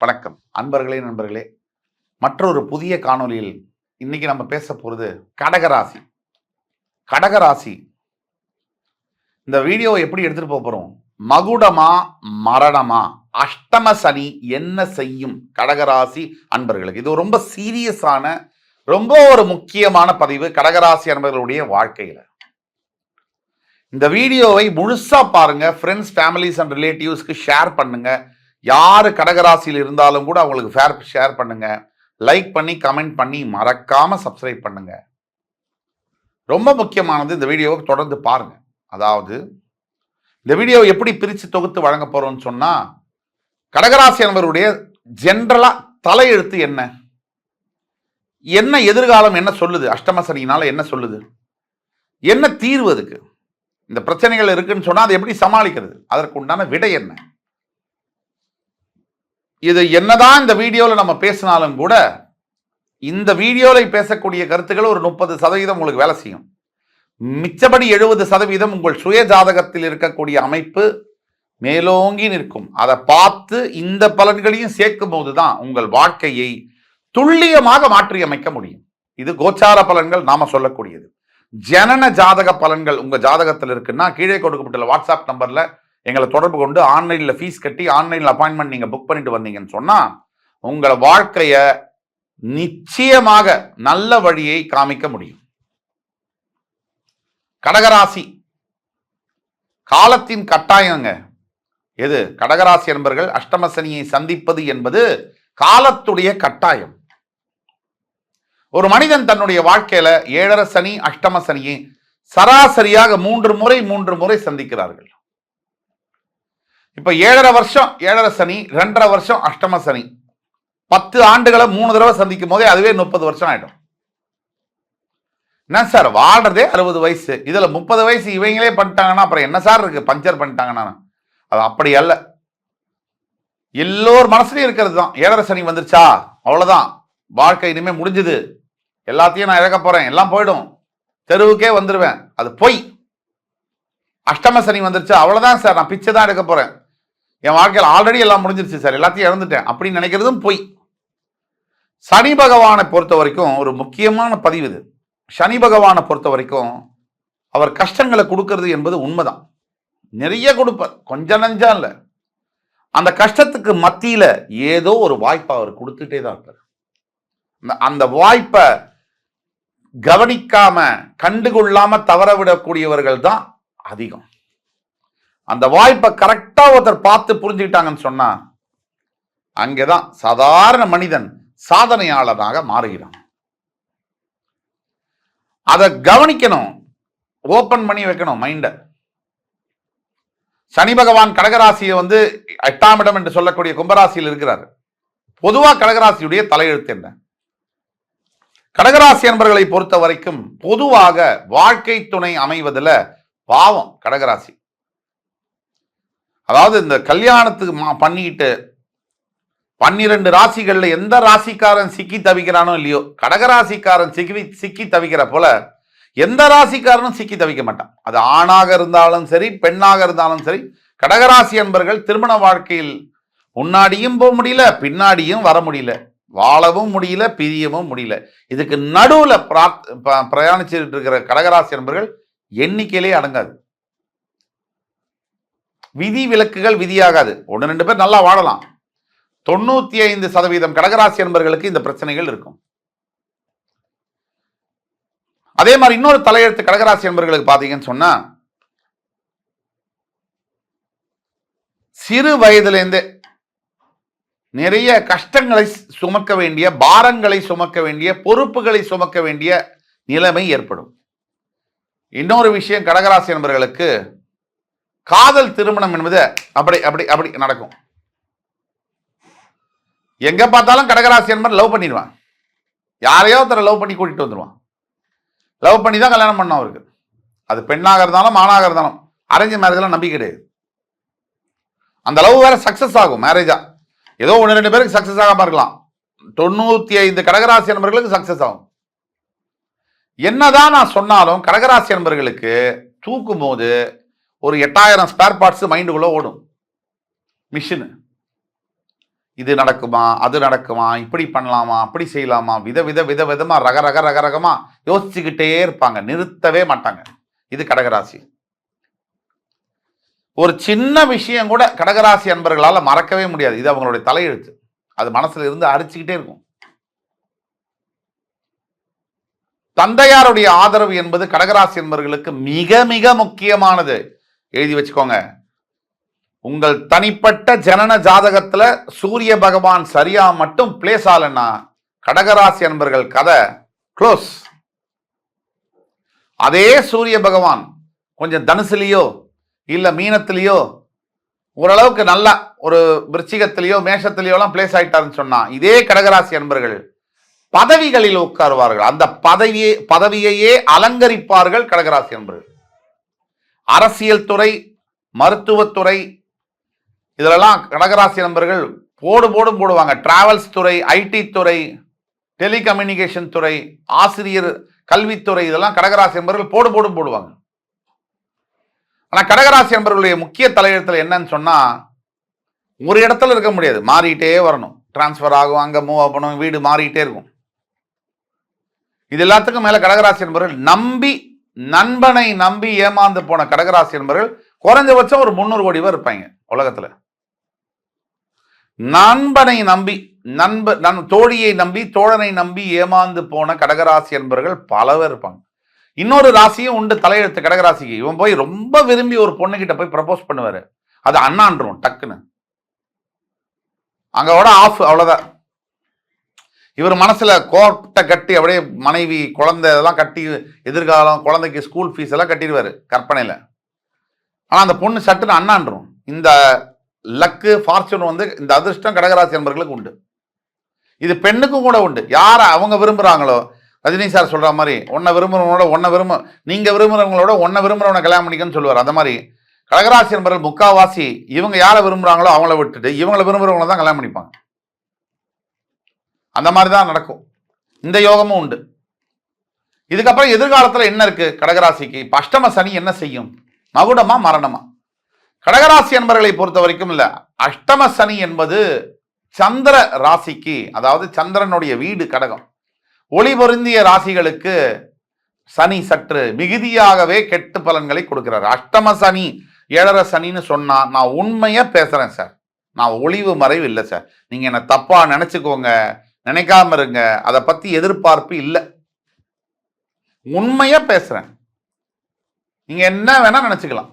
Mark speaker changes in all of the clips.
Speaker 1: வணக்கம் அன்பர்களே நண்பர்களே. மற்றொரு புதிய காணொளியில் இன்னைக்கு நம்ம பேச போறது கடகராசி. கடகராசி இந்த வீடியோவை எப்படி எடுத்துட்டு போறோம்? மகுடமா மரணமா, அஷ்டம சனி என்ன செய்யும் கடகராசி அன்பர்களுக்கு? இது ரொம்ப சீரியஸான ரொம்ப ஒரு முக்கியமான பதிவு கடகராசி அன்பர்களுடைய வாழ்க்கையில. இந்த வீடியோவை முழுசா பாருங்க. ஃப்ரெண்ட்ஸ், ஃபேமிலிஸ் அண்ட் ரிலேட்டிவ்ஸ்க்கு ஷேர் பண்ணுங்க. யாரு கடகராசியில் இருந்தாலும் கூட அவங்களுக்கு ஷேர் பண்ணுங்க. லைக் பண்ணி கமெண்ட் பண்ணி மறக்காம சப்ஸ்கிரைப் பண்ணுங்க. ரொம்ப முக்கியமானது, இந்த வீடியோவை தொடர்ந்து பாருங்க. அதாவது இந்த வீடியோ எப்படி பிரித்து தொகுத்து வழங்க போறோம்னு சொன்னா, கடகராசி என்பவருடைய ஜென்ரலா தலையெழுத்து என்ன, என்ன எதிர்காலம் என்ன சொல்லுது, அஷ்டம சனியினால என்ன சொல்லுது, என்ன தீர்வு, அதுக்கு இந்த பிரச்சனைகள் இருக்குன்னு சொன்னா அதை எப்படி சமாளிக்கிறது, அதற்கு உண்டான விடை என்ன. இது என்னதான் இந்த வீடியோவில் நம்ம பேசினாலும் கூட இந்த வீடியோவில் பேசக்கூடிய கருத்துக்கள் ஒரு 30% உங்களுக்கு வேலை செய்யும். மிச்சபடி 70% உங்கள் சுய ஜாதகத்தில் இருக்கக்கூடிய அமைப்பு மேலோங்கி நிற்கும். அதை பார்த்து இந்த பலன்களையும் சேர்க்கும் போதுதான் உங்கள் வாழ்க்கையை துல்லியமாக மாற்றி அமைக்க முடியும். இது கோச்சார பலன்கள் நாம சொல்லக்கூடியது. ஜனன ஜாதக பலன்கள் உங்க ஜாதகத்தில் இருக்குன்னா கீழே கொடுக்கப்பட்டுள்ள வாட்ஸ்அப் நம்பர்ல எங்களை தொடர்பு கொண்டு ஆன்லைன்ல ஃபீஸ் கட்டி ஆன்லைன்ல அப்பாயின்மெண்ட் நீங்க புக் பண்ணிட்டு வந்தீங்கன்னு சொன்னா உங்கள் வாழ்க்கைய நிச்சயமாக நல்ல வழியை காமிக்க முடியும். கடகராசி காலத்தின் கட்டாயங்க. எது? கடகராசி என்பர்கள் அஷ்டம சனியை சந்திப்பது என்பது காலத்துடைய கட்டாயம். ஒரு மனிதன் தன்னுடைய வாழ்க்கையில 7.5 சனி அஷ்டம சனியை சராசரியாக 3 முறை சந்திக்கிறார்கள். இப்ப 7.5 வருஷம் 7.5 சனி, 2.5 வருஷம் அஷ்டம சனி, 10 ஆண்டுகளை 3 தடவை சந்திக்கும் போதே அதுவே 30 வருஷம் ஆயிடும். என்ன சார் வாழ்றதே 60 வயசு, இதுல 30 வயசு இவங்களே பண்ணிட்டாங்கன்னா அப்புறம் என்ன சார் இருக்கு, பஞ்சர் பண்ணிட்டாங்கன்னா? அது அப்படி அல்ல. எல்லோர் மனசுலயும் இருக்கிறது தான். 7.5 சனி வந்துருச்சா அவ்வளவுதான், வாழ்க்கை இனிமே முடிஞ்சது, எல்லாத்தையும் நான் இழக்க போறேன், எல்லாம் போயிடும், தெருவுக்கே வந்துருவேன். அது பொய். அஷ்டம சனி வந்துருச்சு அவ்வளவுதான் சார், நான் பிச்சை தான் எடுக்க போறேன், என் வாழ்க்கையில் ஆல்ரெடி எல்லாம் முடிஞ்சிருச்சு சார், எல்லாத்தையும் இழந்துட்டேன் அப்படின்னு நினைக்கிறதும் பொய். சனி பகவானை பொறுத்த வரைக்கும் ஒரு முக்கியமான பதிவு இது. சனி பகவானை பொறுத்த வரைக்கும் அவர் கஷ்டங்களை கொடுக்கிறது என்பது உண்மைதான். நிறைய கொடுப்பார், கொஞ்சம் நஞ்சம் இல்லை. அந்த கஷ்டத்துக்கு மத்தியில ஏதோ ஒரு வாய்ப்பை அவர் கொடுத்துட்டே தான் இருப்பார். அந்த வாய்ப்பை கவனிக்காம கண்டுகொள்ளாம தவற விடக்கூடியவர்கள் தான் அதிகம். அந்த வாய்ப்பை கரெக்டா ஒருத்தர் பார்த்து புரிஞ்சுக்கிட்டாங்கன்னு சொன்னா அங்கேதான் சாதாரண மனிதன் சாதனையாளராக மாறுகிறான். அதை கவனிக்கணும், ஓபன் பண்ணி வைக்கணும் மைண்ட. சனி பகவான் கடகராசியை 8ஆம் இடம் என்று சொல்லக்கூடிய கும்பராசியில் இருக்கிறார். பொதுவா கடகராசியுடைய தலையெழுத்து என்ன? கடகராசி என்பவர்களை பொறுத்த வரைக்கும் பொதுவாக வாழ்க்கை துணை அமைவதில் பாவம் கடகராசி. அதாவது இந்த கல்யாணத்துக்கு பண்ணிக்கிட்டு 12 ராசிகள்ல எந்த ராசிக்காரன் சிக்கி தவிக்கிறானோ இல்லையோ, கடகராசிக்காரன் சிக்கி தவிக்கிற போல எந்த ராசிக்காரனும் சிக்கி தவிக்க மாட்டான். அது ஆணாக இருந்தாலும் சரி பெண்ணாக இருந்தாலும் சரி. கடகராசி என்பவர்கள் திருமண வாழ்க்கையில் முன்னாடியும் போக முடியல, பின்னாடியும் வர முடியல, வாழவும் முடியல, பிரியவும் முடியல. இதுக்கு நடுவுல பிரயாணிச்சுட்டு இருக்கிற கடகராசி என்பவர்கள் எண்ணிக்கையிலே அடங்காது. விதி விலக்குகள் விதியாகாது. 1-2 பேர் நல்லா வாழலாம். 95% கடகராசி என்பவர்களுக்கு இந்த பிரச்சனைகள் இருக்கும். அதே மாதிரி இன்னொரு தலையெழுத்து கடகராசி என்பவர்களுக்கு பாத்தீங்கன்னு சொன்னா, சிறு வயதிலிருந்தே நிறைய கஷ்டங்களை சுமக்க வேண்டிய, பாரங்களை சுமக்க வேண்டிய, பொறுப்புகளை சுமக்க வேண்டிய நிலைமை ஏற்படும். இன்னொரு விஷயம், கடகராசி என்பவர்களுக்கு காதல் திருமணம் என்பது அப்படி அப்படி அப்படி நடக்கும். எங்க பார்த்தாலும் கடகராசி என்பவர் லவ் பண்ணிடுவான். யாரையோ ஒருத்தரை லவ் பண்ணி கூட்டிட்டு வந்துடுவான். லவ் பண்ணி தான் கல்யாணம் பண்ண அவருக்கு. அது பெண்ணாக இருந்தாலும் ஆணாக இருந்தாலும். அரேஞ்ச் மேரேஜ்லாம் நம்பிக்கை கிடையாது. அந்த லவ் வேற சக்சஸ் ஆகும் மேரேஜா. ஏதோ 1-2 பேருக்கு சக்சஸ் ஆகாம இருக்கலாம். 95 கடகராசி என்பவர்களுக்கு சக்சஸ் ஆகும். என்னதான் நான் சொன்னாலும் கடகராசி என்பவர்களுக்கு தூக்கும் போது ஒரு 8000 ஸ்பேர் பார்ட்ஸ் மைண்டுக்குள்ள ஓடும். மிஷின் இது நடக்குமா, அது நடக்குமா, இப்படி பண்ணலாமா, அப்படி செய்யலாமா, விதவிதமா ரகரகமா யோசிச்சுக்கிட்டே இருப்பாங்க, நிறுத்தவே மாட்டாங்க. இது கடகராசி. ஒரு சின்ன விஷயம் கூட கடகராசி அன்பர்களால் மறக்கவே முடியாது. இது அவங்களுடைய தலையெழுத்து. அது மனசுல இருந்து அரிச்சுக்கிட்டே இருக்கும். தந்தையாருடைய ஆதரவு என்பது கடகராசி என்பவர்களுக்கு மிக மிக முக்கியமானது. எழுதி வச்சுக்கோங்க. உங்கள் தனிப்பட்ட ஜனன ஜாதகத்துல சூரிய பகவான் சரியா மட்டும் பிளேஸ் ஆகலன்னா கடகராசி அன்பர்கள் கதை க்ளோஸ். அதே சூரிய பகவான் கொஞ்சம் தனுசுலையோ இல்ல மீனத்திலேயோ ஓரளவுக்கு நல்லா ஒரு விருச்சிகத்திலேயோ மேஷத்திலேயோ எல்லாம் பிளேஸ் ஆயிட்டாருன்னு சொன்னா இதே கடகராசி அன்பர்கள் பதவிகளில் உட்காருவார்கள். அந்த பதவியையே அலங்கரிப்பார்கள் கடகராசி அன்பர்கள். அரசியல் துறை, மருத்துவத்துறை, இதெல்லாம் கடகராசி நண்பர்கள் போடுவாங்க. டிராவல்ஸ் துறை, ஐடி துறை, டெலிகம்யூனிகேஷன் துறை, ஆசிரியர் கல்வித்துறை, இதெல்லாம் கடகராசி நண்பர்கள் போடுவாங்க. ஆனா கடகராசி நண்பர்களுடைய முக்கிய தலையெழுத்துல என்னன்னு சொன்னா ஒரு இடத்துல இருக்க முடியாது, மாறிட்டே வரணும். டிரான்ஸ்பர் ஆகும், அங்க மூவ் ஆகணும், வீடு மாறிட்டே இருக்கும். இது எல்லாத்துக்கும் மேல கடகராசி நண்பர்கள் நண்பனை நம்பி ஏமாந்து போன கடகராசி நண்பர்கள் குறைஞ்சபட்சம் ஒரு 300 கோடி பேர் இருப்பாங்க உலகத்துல. நண்பனை நம்பி தோழியை நம்பி தோழனை நம்பி ஏமாந்து போன கடகராசி என்பவர்கள் பல பேர் இருப்பாங்க. இன்னொரு ராசியும் உண்டு தலையெழுத்து கடகராசிக்கு. இவன் போய் ரொம்ப விரும்பி ஒரு பொண்ணுகிட்ட போய் ப்ரப்போஸ் பண்ணுவாரு, அது அண்ணான்றும் டக்குன்னு அங்கோட ஆஃப், அவ்வளவுதான். இவர் மனசுல கோட்டை கட்டி அப்படியே மனைவி குழந்தை இதெல்லாம் கட்டி எதிர்காலம் குழந்தைக்கு ஸ்கூல் ஃபீஸ் எல்லாம் கட்டிடுவாரு கற்பனையில. ஆனா அந்த பொண்ணு சட்டுன்னு அண்ணான்றும். இந்த லக்கு ஃபார்ச்சூன் இந்த அதிர்ஷ்டம் கடகராசி நண்பர்களுக்கு உண்டு. இது பெண்ணுக்கும் கூட உண்டு. யார அவங்க விரும்புறாங்களோ, ரஜினி சார் சொல்ற மாதிரி நீங்க விரும்புறவங்களோட ஒன்ன விரும்புறவனை கல்யாணம் பண்ணிக்கன்னு சொல்லுவார். அந்த மாதிரி கடகராசி நண்பர்கள் முக்காவாசி இவங்க யாரை விரும்புறாங்களோ அவங்கள விட்டுட்டு இவங்களை விரும்புறவங்கள தான் கல்யாணம் பண்ணிப்பாங்க. அந்த மாதிரி தான் நடக்கும். இந்த யோகமும் உண்டு. இதுக்கப்புறம் எதிர்காலத்துல என்ன இருக்கு கடகராசிக்கு? அஷ்டம சனி என்ன செய்யும்? மகுடமா மரணமா? கடகராசி என்பவர்களை பொறுத்த வரைக்கும் இல்ல, அஷ்டம சனி என்பது சந்திர ராசிக்கு, அதாவது சந்திரனுடைய வீடு கடகம், ஒளி பொருந்திய ராசிகளுக்கு சனி சற்று மிகுதியாகவே கெட்டு பலன்களை கொடுக்கிறார். அஷ்டம சனி 7.5 சனின்னு சொன்னா நான் உண்மையா பேசுறேன் சார், நான் ஒளிவு மறைவு இல்லை சார், நீங்க என்ன தப்பா நினைச்சுக்கோங்க, நினைக்காம இருங்க, அதை பத்தி எதிர்பார்ப்பு இல்லை, உண்மையா பேசுறேன், நீங்க என்ன வேணா நினைச்சுக்கலாம்.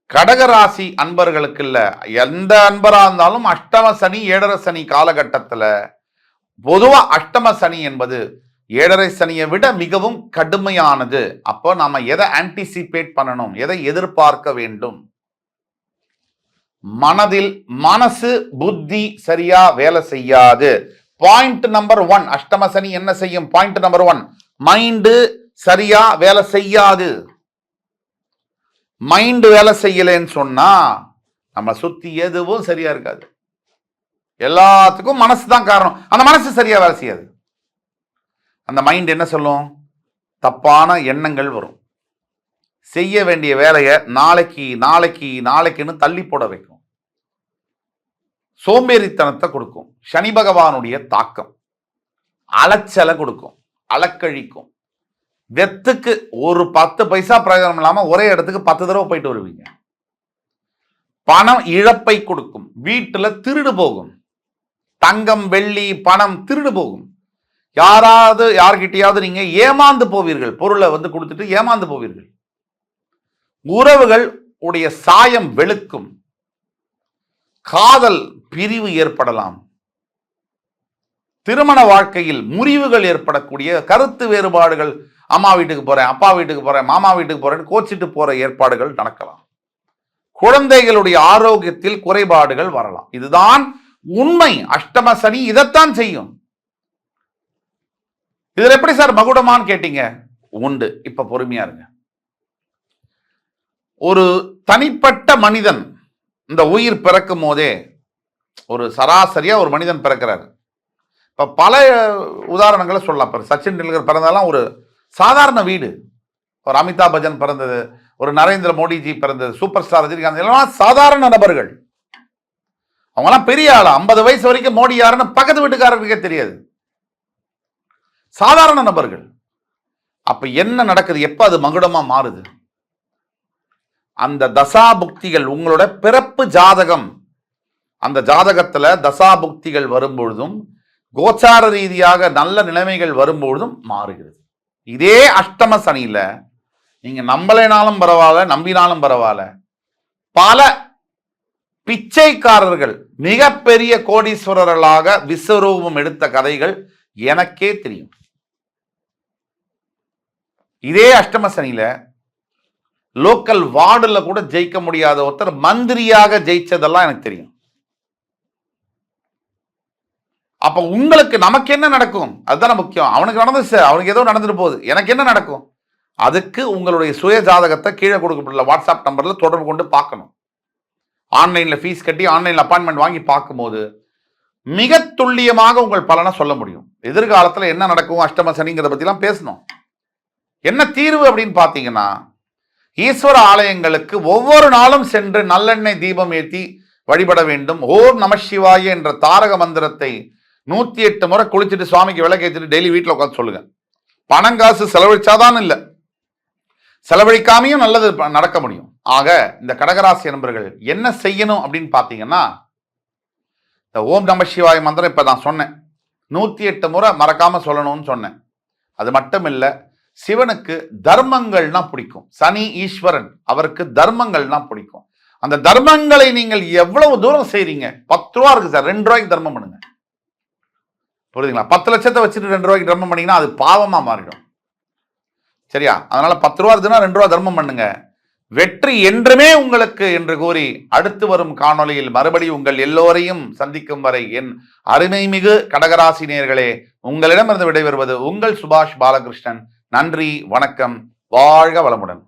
Speaker 1: கடகராசி அன்பர்களுக்கு இல்ல, எந்த அன்பரா இருந்தாலும் அஷ்டம சனி 7.5 சனி காலகட்டத்துல பொதுவா அஷ்டம சனி என்பது 7.5 சனியை விட மிகவும் கடுமையானது. அப்போ நாம எதை ஆன்டிசிபேட் பண்ணணும், எதை எதிர்பார்க்க வேண்டும்? மனசு புத்தி சரியா வேலை செய்யாது. பாயிண்ட் நம்பர் 1, அஷ்டம சனி என்ன செய்யும்? பாயிண்ட் நம்பர் 1, மைண்டு சரியா வேலை செய்யாது. மைண்டு வேலை செய்யலன்னு சொன்னா நம்ம சுத்தி எதுவும் சரியா இருக்காது. எல்லாத்துக்கும் மனசு தான் காரணம். அந்த மனசு சரியா வேலை செய்யாது. அந்த மைண்ட் என்ன சொல்லும்? தப்பான எண்ணங்கள் வரும். செய்ய வேண்டிய வேலையை நாளைக்குன்னு தள்ளி போட வைக்கும். சோம்பேறித்தனத்தை கொடுக்கும். சனி பகவானுடைய தாக்கம் அலைச்சலை கொடுக்கும், அலக்கழிக்கும். வெத்துக்கு ஒரு 10 பைசா பிரயோஜனம் இல்லாம ஒரே இடத்துக்கு 10 தடவை போயிட்டு வருவீங்க. பணம் இழப்பை கொடுக்கும். வீட்டுல திருடு போகும். தங்கம் வெள்ளி பணம் திருடு போகும். யார்கிட்டயாவது நீங்க ஏமாந்து போவீர்கள். பொருளை கொடுத்துட்டு ஏமாந்து போவீர்கள். உறவுகள் உடைய சாயம் வெளுக்கும். காதல் பிரிவு ஏற்படலாம். திருமண வாழ்க்கையில் முறிவுகள் ஏற்படக்கூடிய, கருத்து வேறுபாடுகள், அம்மா வீட்டுக்கு போறேன், அப்பா வீட்டுக்கு போறேன், மாமா வீட்டுக்கு போறேன்னு கோச்சிட்டு போற ஏற்பாடுகள் நடக்கலாம். குழந்தைகளுடைய ஆரோக்கியத்தில் குறைபாடுகள் வரலாம். இதுதான் உண்மை. அஷ்டம சனி இதைத்தான் செய்யும். இதுல எப்படி சார் மகுடமான்னு கேட்டீங்க? உண்டு. இப்ப பொறுமையா இருங்க. ஒரு தனிப்பட்ட மனிதன் இந்த உயிர் பிறக்கும் போதே ஒரு சராசரியா ஒரு மனிதன் பிறக்கிறாரு. இப்ப பல உதாரணங்களை சொல்லலாம். சச்சின் டெண்டுல்கர் பிறந்தாலும் ஒரு சாதாரண வீடு, ஒரு அமிதாப் பச்சன் பிறந்தது, ஒரு நரேந்திர மோடிஜி பிறந்தது, சூப்பர் ஸ்டார் ரஜினிகாந்த், எல்லாம் சாதாரண நபர்கள். அவங்கலாம் பெரிய ஆளா, 50 வயசு வரைக்கும் மோடி யாருன்னு பக்கத்து வீட்டுக்காரர்களுக்கே தெரியாது. சாதாரண நபர்கள். அப்ப என்ன நடக்குது? எப்ப அது மகுடமா மாறுது? அந்த தசாபுக்திகள், உங்களோட பிறப்பு ஜாதகம், அந்த ஜாதகத்துல தசாபுக்திகள் வரும்பொழுதும் கோச்சார ரீதியாக நல்ல நிலைமைகள் வரும்பொழுதும் மாறுகிறது. இதே அஷ்டம சனியில நீங்க நம்பலைனாலும் பரவாயில்ல, நம்பினாலும் பரவாயில்ல, பல பிச்சைக்காரர்கள் மிகப்பெரிய கோடீஸ்வரர்களாக விஸ்வரூபம் எடுத்த கதைகள் எனக்கே தெரியும். இதே அஷ்டம சனியில லோக்கல் வார்டுல கூட ஜெயிக்க முடியாத ஒருத்தர் மந்திரியாக ஜெயிச்சதெல்லாம் எனக்கு தெரியும். அப்ப உங்களுக்கு நமக்கு என்ன நடக்கும்? அதுதான் முக்கியம். அவனுக்கு நடந்துச்சு, அவனுக்கு ஏதோ நடந்துட்டு போகுது, எனக்கு என்ன நடக்கும்? அதுக்கு உங்களுடைய சுய ஜாதகத்தை கீழே கொடுக்கப்பட்டுள்ள வாட்ஸ்அப் நம்பர்ல தொடர்பு கொண்டு பார்க்கணும். ஆன்லைன்ல ஃபீஸ் கட்டி ஆன்லைன்ல அப்பாயின்மெண்ட் வாங்கி பார்க்கும்போது மிக துல்லியமாக உங்கள் பலனை சொல்ல முடியும். எதிர்காலத்தில் என்ன நடக்கும் அஷ்டம சனிங்கிறத பத்திலாம் பேசணும். என்ன தீர்வு அப்படின்னு பார்த்தீங்கன்னா, ஈஸ்வர ஆலயங்களுக்கு ஒவ்வொரு நாளும் சென்று நல்லெண்ணெய் தீபம் ஏற்றி வழிபட வேண்டும். ஓம் நம சிவாய என்ற தாரக மந்திரத்தை 108 முறை குளிச்சுட்டு சுவாமிக்கு விளக்கேற்றிட்டு டெய்லி வீட்டில் உட்காந்து சொல்லுங்க. பணம் காசு செலவழிச்சாதான் இல்லை, செலவழிக்காமையும் நல்லது நடக்க முடியும். ஆக இந்த கடகராசி நண்பர்கள் என்ன செய்யணும் அப்படின்னு பார்த்தீங்கன்னா, இந்த ஓம் நம சிவாய மந்திரம் இப்போ நான் சொன்னேன், 108 முறை மறக்காம சொல்லணும்னு சொன்னேன். அது மட்டும் இல்லை, சிவனுக்கு தர்மங்கள்னா பிடிக்கும். சனி ஈஸ்வரன், அவருக்கு தர்மங்கள்னா பிடிக்கும். அந்த தர்மங்களை நீங்கள் எவ்வளவு தூரம் செய்றீங்க? 10 ரூபா இருக்கு சார், 2 ரூபாய்க்கு தர்மம் பண்ணுங்க. புரியுதுங்களா? 10 லட்சத்தை வச்சுட்டு 2 ரூபாய்க்கு தர்மம் பண்ணீங்கன்னா அது பாவமா மாறிடும். சரியா? அதனால 10 ரூபா இருக்குன்னா 2 ரூபா தர்மம் பண்ணுங்க. வெற்றி என்றுமே உங்களுக்கு என்று கூறி அடுத்து வரும் காணொளியில் மறுபடியும் உங்கள் எல்லோரையும் சந்திக்கும் வரை என் அருமைமிகு கடகராசி நேயர்களே, உங்களிடமிருந்து விடைபெறுவது உங்கள் சுபாஷ் பாலகிருஷ்ணன். நன்றி, வணக்கம், வாழ்க வளமுடன்.